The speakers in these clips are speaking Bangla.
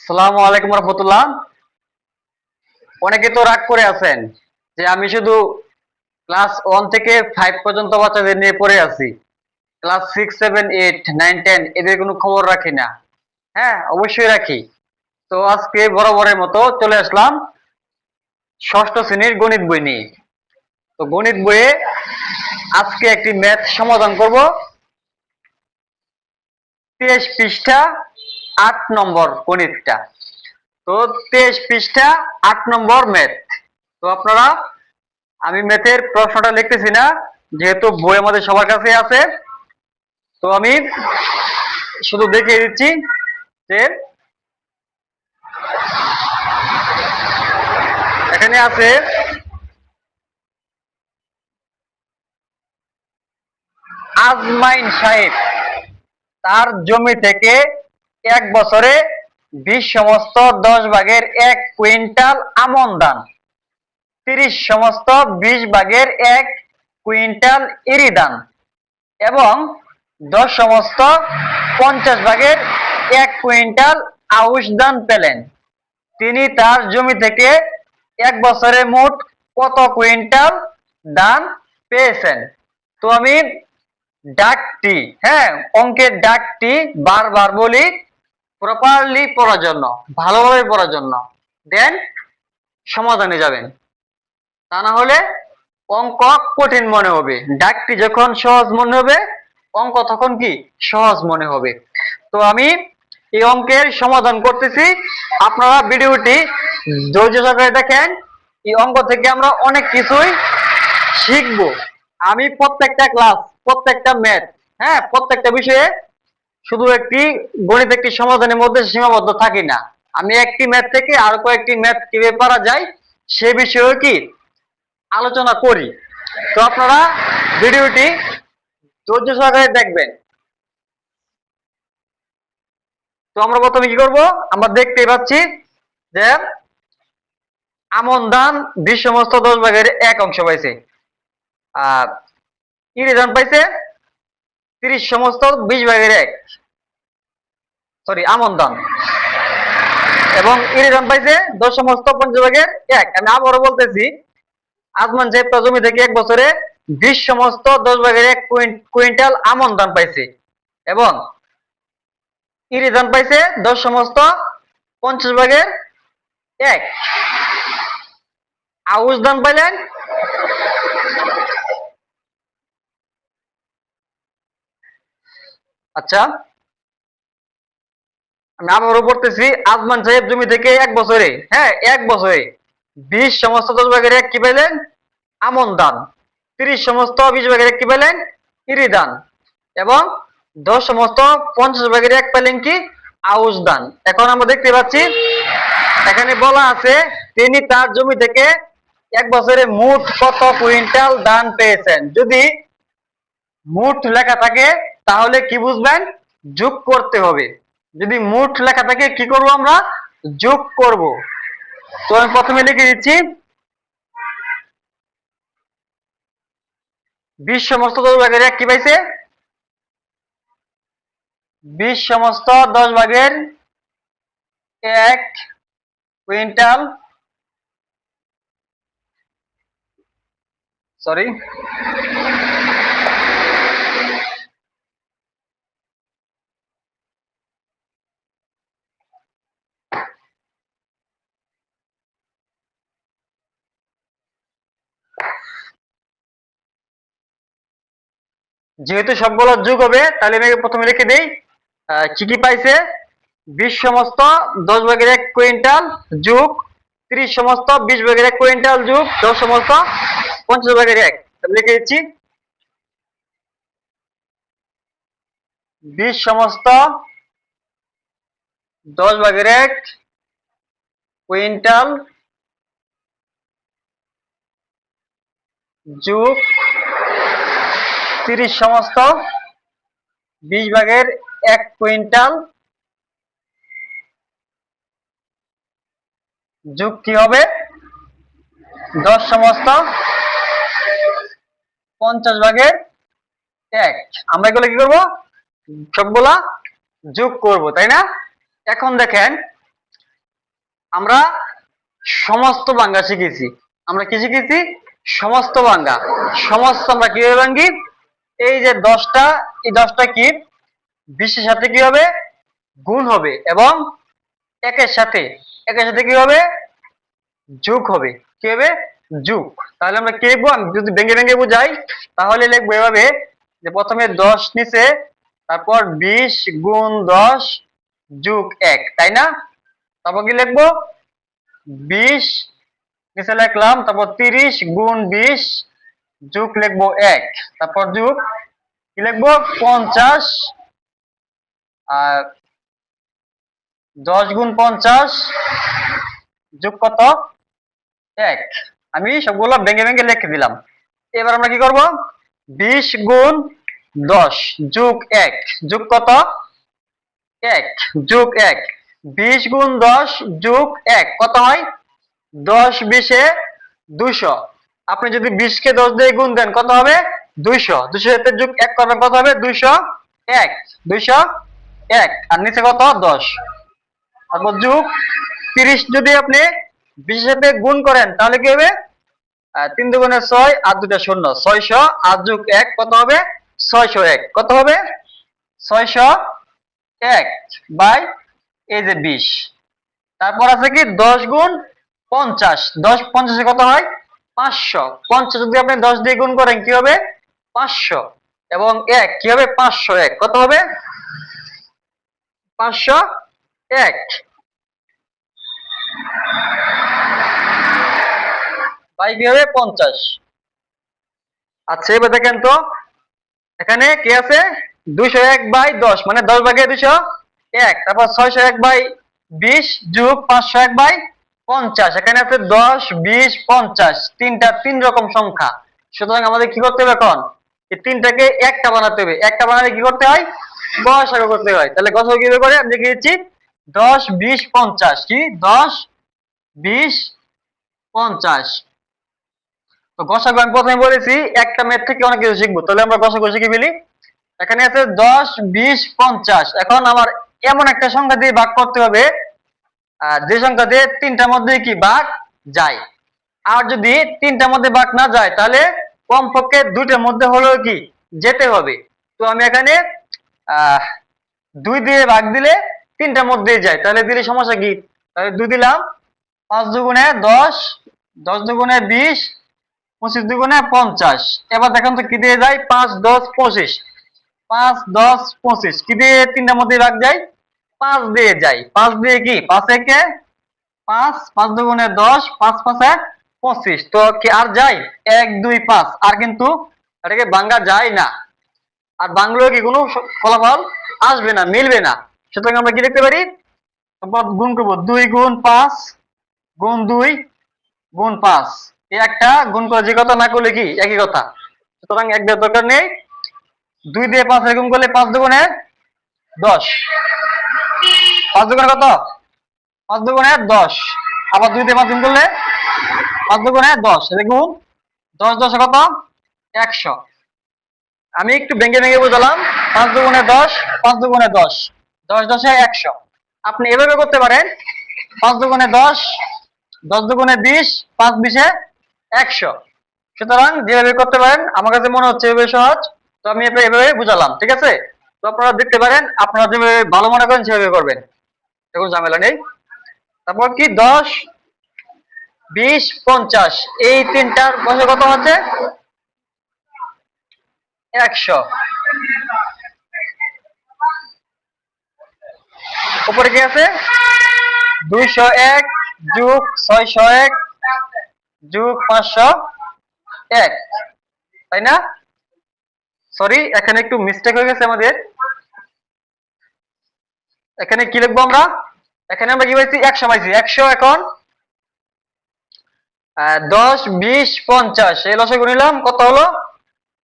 আসসালামু আলাইকুম রহমতুল্লাহ। অনেকে তো রাগ করে আছেন যে আমি শুধু ক্লাস 1 থেকে 5 পর্যন্ত বাচ্চাদের নিয়ে পড়ে আছি, ক্লাস 6 7 8 9 10 এদের কোনো খবর রাখি না। হ্যাঁ, অবশ্যই রাখি। তো আজকে বরাবরের মতো চলে আসলাম ষষ্ঠ শ্রেণীর গণিত বই নিয়ে। তো গণিত বইয়ে আজকে একটি ম্যাথ সমাধান করব। 23 পৃষ্ঠা 8 নম্বর গণিতটা। তো 23 পৃষ্ঠা 8 নম্বর ম্যাথ। তো আপনারা, আমি ম্যাথের প্রশ্নটা লিখতেছি না, যেহেতু বই আমাদের সবার কাছে আছে। তো আমি শুধু দেখিয়ে দিচ্ছি যে এখানে আছে আজমাইন সাহেব তার জমি থেকে এক বছরে 20 সমস্ত 10 ভাগের 1 কুইন্টাল আমন ধান, 30 সমস্ত 20 ভাগের 1 কুইন্টাল ইরি ধান এবং 10 সমস্ত 50 ভাগের 1 কুইন্টাল আউশ ধান পেলেন। তিনি তার জমি থেকে এক বছরে মোট কত কুইন্টাল ধান পেয়েছেন? তো আমি ডাকটি, হ্যাঁ, অঙ্কের ডাকটি বারবার বলি প্রপারলি পড়ার জন্য, ভালোভাবে পড়ার জন্য, দেন সমাধানে যাবেন। তা না হলে অঙ্ক কঠিন মনে হবে। ডাকটি যখন সহজ মনে হবে, অঙ্ক তখন কি সহজ মনে হবে। তো আমি এই অঙ্কের সমাধান করতেছি, আপনারা ভিডিওটি ধৈর্য সহকারে দেখেন। এই অঙ্ক থেকে আমরা অনেক কিছুই শিখবো। আমি প্রত্যেকটা ক্লাস, প্রত্যেকটা ম্যাথ, হ্যাঁ, প্রত্যেকটা বিষয়ে শুধু একটি গণিত একটি সমাধানের মধ্যে সীমাবদ্ধ থাকি না। আমি একটি ম্যাথ থেকে আর কয়েকটি ম্যাথ কিভাবে পারা যায় সে বিষয়ে কি আলোচনা করি। তো আপনারা ভিডিওটি ধৈর্য সহকারে দেখবেন। তো আমরা প্রথমে কি করব? আমরা দেখতেই পাচ্ছি যে আমন ধান 20 সমস্ত 10 ভাগের 1 অংশ পাইছে, আর ইরি ধান পাইছে 30 সমস্ত 20 ভাগের 1, সরি আমন ধান, এবং ইরি ধান পাইছে 10 সমস্ত 50 ভাগের 1। আমি আবারও বলতেছি, আজমান সাহেব তার জমি থেকে এক বছরে 20 সমস্ত 10 ভাগের 1 কুইন্টাল আমন ধান পাইছে এবং ইরি ধান পাইছে 10 সমস্ত 50 ভাগের 1। আউশ ধান পাইলেন, আচ্ছা আমি আবারও পড়তেছি, আজমান সাহেব জমি থেকে এক বছরে, হ্যাঁ, এক বছরে 20 সমস্ত 10 ভাগের 1 কি পাইলেন? আমন ধান। 30 সমস্ত 20 ভাগের 1 কি পেলেন? ইরি ধান এবং 10 সমস্ত 50 ভাগের 1 পেলেন কি? আউশ ধান। এখন আমরা দেখতে পাচ্ছি এখানে বলা আছে তিনি তার জমি থেকে এক বছরে মোট কত কুইন্টাল ধান পেয়েছেন। যদি মোট লেখা থাকে তাহলে কি বুঝবেন? যোগ করতে হবে। যদি মোট লেখা থাকে কি করব আমরা? যোগ করব। তো আমি প্রথমে লিখে দিচ্ছি 20 সমস্ত 10 ভাগের 1 কি পাইছে? 20 সমস্ত 10 ভাগের 1 কুইন্টাল, সরি, যেহেতু সবগুলো যোগ হবে তাহলে আমি প্রথমে লিখে দেই কি কি পাইছে। 20 সমস্ত 10 ভাগের 1 কুইন্টাল যোগ 30 সমস্ত 20 ভাগের 1 কুইন্টাল যোগ 10 সমস্ত 50 ভাগের 1, লিখে দিচ্ছি 20 সমস্ত 10 ভাগের 1 কুইন্টাল যোগ 30 সমস্ত 20 ভাগের 1 কুইন্টাল যোগ কি হবে? 10 সমস্ত 50 ভাগের 1। আমরা এগুলো কি করব? সবগুলা যোগ করব, তাই না? এখন দেখেন আমরা সমস্ত ভাঙ্গা শিখেছি। আমরা কি শিখেছি? সমস্ত ভাঙ্গা। সমস্ত আমরা কিভাবে ভাঙ্গি? এই যে 10টা, এই 10টা কি 20-এর সাথে কি হবে? গুণ হবে, এবং একের সাথে কি হবে? যোগ হবে। কি হবে? যোগ। তাহলে আমরা কি লিখবো? আমি যদি ভেঙে ভেঙে বুঝাই তাহলে লিখবো এভাবে, যে প্রথমে 10 নিচে, তারপর 20 গুণ 10 যোগ 1, তাই না? তারপর কি লিখবো? 20 নিচে লিখলাম, তারপর 30 গুণ 20 যোগ লিখবো 1, তারপর যোগ কি লিখবো? 50, আর 10 গুণ 50 যোগ কত? 1। আমি সবগুলো ভেঙে ভেঙে লিখে দিলাম। এবার আমরা কি করব? 20 গুণ 10 যোগ 1 যোগ কত? 1 যোগ 1। 20 গুণ 10 যোগ 1 কত হয়? 10 20-এ 200। আপনি যদি 20 কে 10 দিয়ে গুণ দেন কত হবে? 200। 200 সাথে যোগ 1 করবেন কত হবে? 201। 201 আর নিচে কত? 10। তারপর যোগ 30 যদি আপনি 20 এর সাথে গুণ করেন তাহলে কি হবে? 3 দুগুণে 6 আর 2টা শূন্য, 600 আর যোগ 1 কত হবে? 601। কত হবে? 601 বাই এই যে 20। তারপর আছে কি 10 গুণ 50। 10 50-এ কত হয়? 500। 50 যদি আপনি 10 দিয়ে গুণ করেন কি হবে? 500। এবং 1 কি হবে? 501। কত হবে? 501 বাই কি হবে? 50। আচ্ছা এবার দেখেন তো, এখানে কি আছে? 201 বাই 10 মানে 10 ভাগে 201, তারপর 601 বাই 20 যোগ 501 বাই 50। এখানে আছে 10 20 50, তিনটা 3 রকম সংখ্যা। সুতরাং আমাদের কি করতে হবে এখন? এই তিনটাকে একটা বানাতে হবে। একটা বানালে কি করতে হয়? গসাগু করতে হয়। তাহলে গসাগু কিভাবে করে আমি দেখিয়ে দিচ্ছি। 10 20 50 কি 10 20 50। তো গসাগু আমি প্রথমে বলেছি একটা ম্যাথ থেকে অনেক কিছু শিখবো, তাহলে আমরা গসাগু শিখে ফেলি। এখানে আছে 10 20 50। এখন আমার এমন একটা সংখ্যা দিয়ে ভাগ করতে হবে যে সংখ্যা দিয়ে তিনটার মধ্যে কি ভাগ যায়। আর যদি তিনটার মধ্যে ভাগ না যায় তাহলে কমপক্ষে দুইটার মধ্যে হলেও কি যেতে হবে। তো আমি এখানে 2 দিয়ে ভাগ দিলে তিনটার মধ্যে যায়, তাহলে দিলে সমস্যা কি? তাহলে 2 দিলাম। 5 দুগুণে 10, 10 দুগুণে 20, 25 দুগুণে 50। এবার দেখেন তো কি দিয়ে যায়? 5 10 25। 5 10 25 কি দিয়ে তিনটার মধ্যে ভাগ যায়? 5 দিয়ে যায়। 5 দিয়ে কি 5 একে 5, 5 দুগুণে 10, 5 5-এ 25। তো কি আর যায়? 1 2 5। আর কিন্তু এটাকে ভাঙা যায় না। আর ভাঙলেও কি কোনো ফলাফল আসবে না, মিলবে না। সুতরাং আমরা কি লিখতে পারি? গুণ করবো 2 গুণ 5 গুণ 2 গুণ 5। এই একটা গুণ করে যে কথা না করলে কি একই কথা। সুতরাং এক দেওয়ার দরকার নেই। 2 দিয়ে 5 গুণ করলে 5 দুগুণে 10। 5 দুগুণে কত? 5 দুগুণে 10। আবার 2 দিয়ে 5 গুণ করলে 5 দুগুণে 10। দেখুন 10 10 কত? 100। আমি একটু ভেঙে ভেঙে বুঝালাম। 5 দুগুণে 10, 5 দুগুণে 10, 10 10-এ 100। আপনি এভাবে করতে পারেন। 5 দুগুণে 10, 10 দুগুণে 20, 5 20-এ 100। সুতরাং যেভাবে করতে পারেন আমার কাছে মনে হচ্ছে এভাবে সহজ। তো আমি এভাবে বুঝালাম, ঠিক আছে? তো আপনারা দেখতে পারেন, আপনারা যেভাবে ভালো মনে করেন সেভাবে করবেন, কোনো ঝামেলা নেই। তারপর কি 10 20 50 এই তিনটার বসে কত হচ্ছে? 100। উপরে কি আছে? 201 যোগ 601 যোগ 501, তাই না? সরি, এখানে একটু মিস্টেক হয়ে গেছে আমাদের। এখানে কি লিখবো আমরা? এখানে আমরা কি পাইছি? 100 পাইছি। 100 এখন 10 20 50 এই লসাগু নিলাম, কত হলো?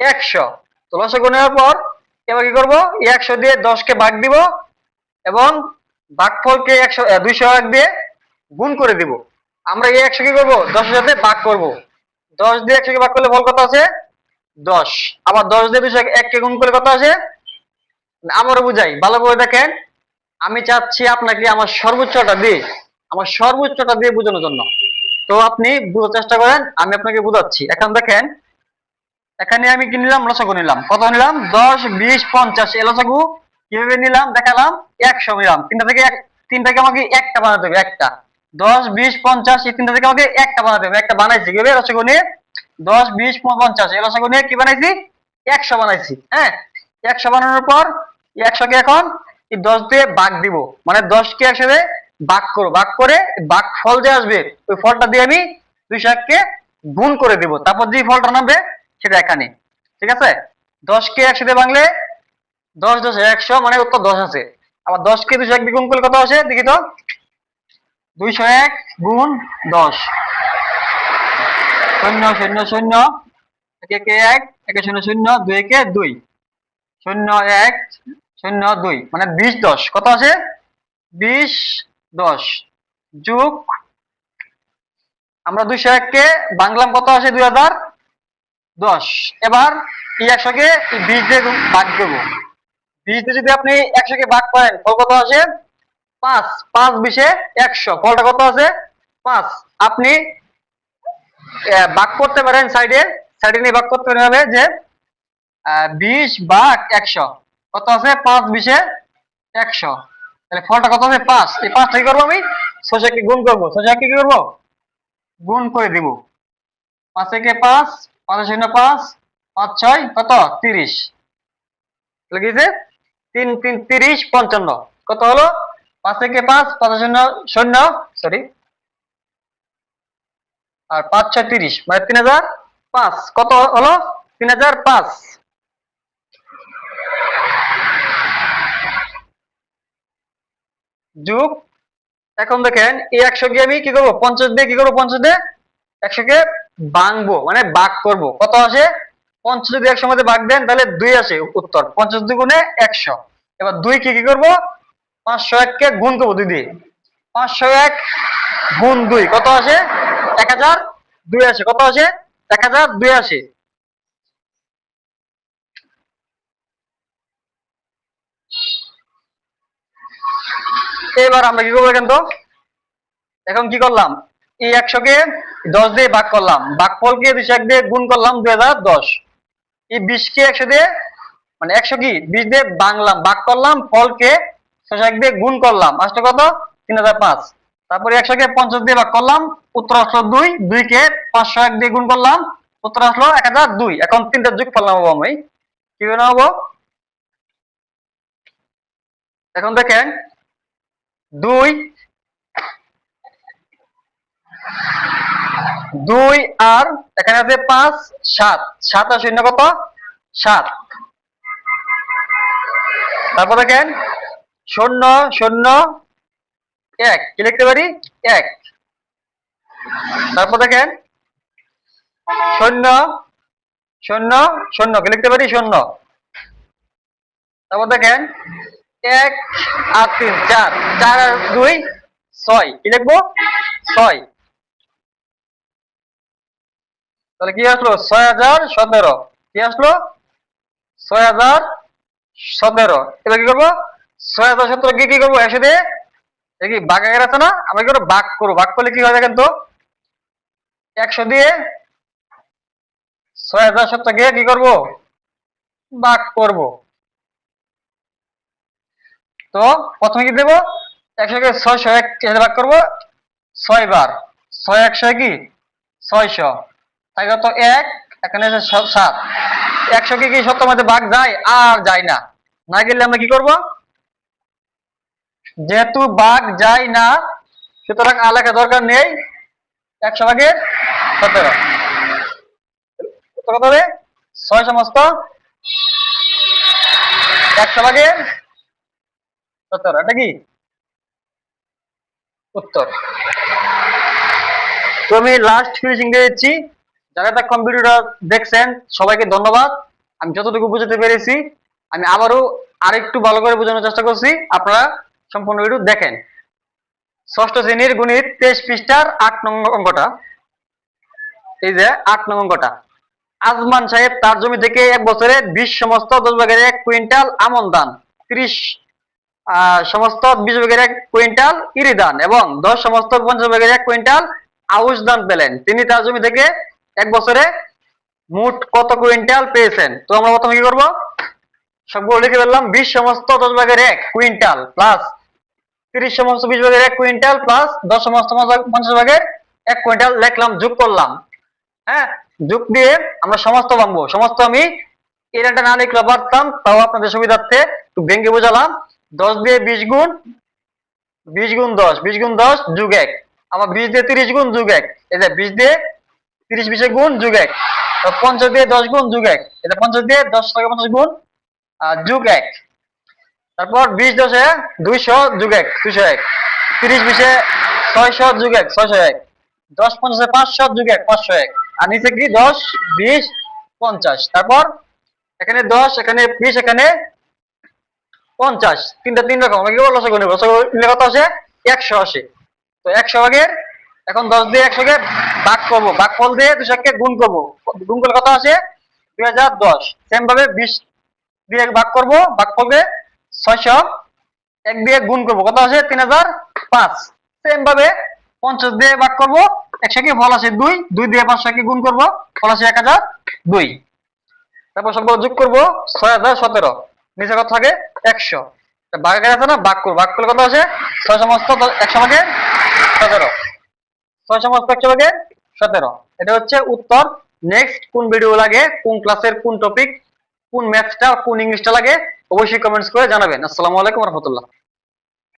100। তো লসাগু নেওয়ার পর এবার কি করব? 100 দিয়ে 10 কে ভাগ দিব এবং ভাগফলকে 100 201 দিয়ে গুণ করে দিব। আমরা এই 100 কি করব? 10 এর সাথে ভাগ করব। 10 দিয়ে 100 কে ভাগ করলে ফল কত আছে? 10। আবার 10 দিয়ে 201 কে গুণ করলে কত আছে? আবারও বুঝাই, ভালো করে দেখেন। আমি চাচ্ছি আপনাকে আমার সর্বোচ্চটা দিয়ে আমার সর্বোচ্চটা দিয়ে বোঝানোর জন্য। তো আপনি বোঝার চেষ্টা করেন, আমি আপনাকে বোঝাচ্ছি। এখন দেখেন, এখানে আমি কি নিলাম, লসাগু নিলাম। কত নিলাম? 10, 20, 50। এই লসাগু কিভাবে নিলাম দেখালাম। 100 নিলাম। তিনটা থেকে আমাকে একটা বানাতে হবে, একটা। 10, 20, 50 এই তিনটা থেকে আমাকে একটা বানাতে হবে, একটা বানাইছি। কিভাবে? লসাগু নিয়ে 10, 20, 50 এই লসাগু নিয়ে কি বানাইছি? 100 বানাইছি। হ্যাঁ, 100 বানানোর পর 100 কে এখন এই 10 দিয়ে ভাগ দিব, মানে 10 কে একসাথে ভাগ করব, ভাগ করে ভাগ ফল যে আসবে ওই ফলটা দিয়ে আমি 200 কে গুণ করে দিব, তারপর যে ফলটা নামবে সেটা এখানে। ঠিক আছে? 10 কে একসাথে ভাঙলে 10 10 100, মানে উত্তর 10 আছে। আবার 10 কে 200 দিয়ে গুণ করলে কত আসে দেখি তো? 201 গুণ 10, 0 0 0, 1 1 1, 1 0 0, 2 1 2, 0 1 0 2, মানে 20 10 কত আছে? 20 10 যোগ, আমরা 201 কে ভাঙলাম, কত আসে? 2010। এবার এই 100 কে 20 দিয়ে ভাগ দেবো। 20 দিয়ে যদি আপনি 100 কে ভাগ করেন, ফল কত আসে? 5। 5 20 100, ফলটা কত আছে? 5। আপনি ভাগ করতে পারেন সাইডে, সাইডে নিয়ে ভাগ করতে পারেন হবে যে 20 ভাগ 100 কত আছে? 5 20 100। তাহলে ফলটা কত আছে? 5। এই 5টা কি করবো? আমি 6 কে গুণ করবো। 6 কে কি করবো? গুণ করে দিব। 5 একে 5, 5 শূন্য 5, 5 6 কত? 30। লিখেছে 3 3 30 55। কত হলো? 5 একে 5, 5 শূন্য 0, সরি, আর 5 6 30, মানে 3005। কত হলো? 3005 যোগ। এখন দেখেন এই 100 কে আমি কি করবো? 50 দিয়ে কি করবো? 50 দিয়ে 100 কে ভাঙবো, মানে ভাগ করব। কত আসে? 50 যদি 100 মধ্যে ভাগ দেন তাহলে 2 আসে উত্তর। 50 দুগুণে 100। এবার 2 কে কি করব? 501 কে গুণ করবো 2 দিয়ে। 501 গুণ 2 কত আসে? 1002 আসে। কত আসে? 1002 আসে। এবার আমরা কি করবো? এখন তো এখন কি করলাম? এই 100 কে 10 দিয়ে ভাগ করলাম, ভাগফলকে 201 দিয়ে গুণ করলাম, 2010। এই 20 কে 100 দিয়ে, মানে 100 কি 20 দিয়ে ভাঙলাম, ভাগ করলাম, ফলকে 101 দিয়ে গুণ করলাম, আসলে কত? 3005। তারপরে 100 কে 50 দিয়ে ভাগ করলাম, উত্তর আসলো 2। 2 কে 501 দিয়ে গুণ করলাম, উত্তর আসলো 1002। এখন তিনটা যোগ করলাম আমি, কি বানাবো? এখন দেখেন 2 2 আর এখানে আছে 5 7, 7 আর 0 কত? 7। তারপর দেখেন 0 0 1, কি লিখতে পারি? 1। তারপর দেখেন 0 0 0, কি লিখতে পারি? 0। তারপর দেখেন 1 আর 3 4, 4 আর 2 6, কি লিখবো? 6। তাহলে কি আসলো? 6017। কি আসলো? 6017। এবার কি করবো? 6017 কি করবো? একসাথে কি ভাগাকার আছে না, আমরা কি করবো? ভাগ করবো। ভাগ করলে কি হয় দেখেন তো? 100 দিয়ে 6017 কে কি করবো? ভাগ করবো। তো প্রথমে কি দেবো? 100 কে 601 ভাগ করবো 6 বার। 6 100 কি 600, তাই কত? 1, এখানে আছে 7। 100 কি 70 মধ্যে ভাগ যায়? আর যায় না। না গেলে আমরা কি করব? যেহেতু ভাগ যায় না, সুতরাং আর লেখা দরকার নেই। 100 ভাগের 17 কত হবে? 6 সমস্ত 100 ভাগের 17, এটা কি উত্তর? তো আমি লাস্ট ফিনিশিং দিয়ে দিচ্ছি। যারা এতক্ষণ ভিডিওটা দেখছেন সবাইকে ধন্যবাদ। আমি যতটুকু বুঝাতে পেরেছি আমি আবারও আরেকটু ভালো করে বোঝানোর চেষ্টা করছি, আপনারা সম্পূর্ণ ভিডিও দেখেন। ষষ্ঠ শ্রেণীর গণিত 23 পৃষ্ঠার 8 নং অঙ্কটা, এই যে 8 নং অঙ্কটা। আজমান সাহেব তার জমি থেকে এক বছরে 20 সমস্ত 10 ভাগের 1 কুইন্টাল আমন ধান 30 সমস্ত 20 ভাগের 1 কুইন্টাল ইরি ধান এবং 10 সমস্ত 50 ভাগের 1 কুইন্টাল আউশ ধান পেলেন, তিনি তার জমি থেকে এক বছরে মোট কত কুইন্টাল পেয়েছেন? তো আমরা প্রথমে কি করব, সবগুলো লিখে ফেললাম। 20 সমস্ত 10 ভাগের 1 কুইন্টাল প্লাস 30 সমস্ত 20 ভাগের 1 কুইন্টাল প্লাস 10 সমস্ত 50 ভাগের 1 কুইন্টাল লিখলাম, যোগ করলাম। হ্যাঁ, যোগ দিয়ে আমরা সমস্ত ভাঙবো। সমস্ত আমি এটা না লিখলে পারতাম, তাও আপনাদের সুবিধার্থে একটু ভেঙে বোঝালাম। 10 দিয়ে 20 গুণ 20 গুণ 10, 20 গুণ 10 যোগ 1, আবার 20 দিয়ে 30 গুণ যোগ 1, এটা 20 দিয়ে 30 20 গুণ যোগ 1, 50 দিয়ে 10 গুণ যোগ 1, এটা 50 দিয়ে 10 থেকে 50 গুণ যোগ 1, তারপর 20 10 200 যোগ 1 201, 30 20 600 যোগ 1 601, 10 50 500 যোগ 1 501, আর নিচে কি 10 20 50, তারপর এখানে 10 এখানে 20 এখানে 50, তিনটা তিন রকম। আমরা কি বলবো লসাগু নেব, লসাগু নিলে কত আসে 180। তো 100 ভাগের এখন 10 দিয়ে 100 কে ভাগ করব, ভাগফল দিয়ে 200 কে গুণ করব, গুণ করলে কত আসে 2010। সেম ভাবে 20 দিয়ে ভাগ করব, ভাগফল দিয়ে 600 1 দিয়ে গুণ করব, কত আসে 3005। সেম ভাবে 50 দিয়ে ভাগ করব, 100 কে ফল আসে 2, 2 দিয়ে 500 কে গুণ করব, ফল আসে 1002। তারপর সবগুলো যোগ করব 6017, নিচে কত থাকে 100, ভাগের আছে না, ভাগ করব, ভাগ করলে কত আসে 6 সমস্ত 100 ভাগের 17, 6 সমস্ত 100 ভাগের 17। এটা হচ্ছে উত্তর। নেক্সট কোন ভিডিও লাগে, কোন ক্লাসের কোন টপিক, কোন ম্যাথটা কোন ইংলিশটা লাগে অবশ্যই কমেন্টস করে জানাবেন। আসসালামু আলাইকুম ওয়া রাহমাতুল্লাহ।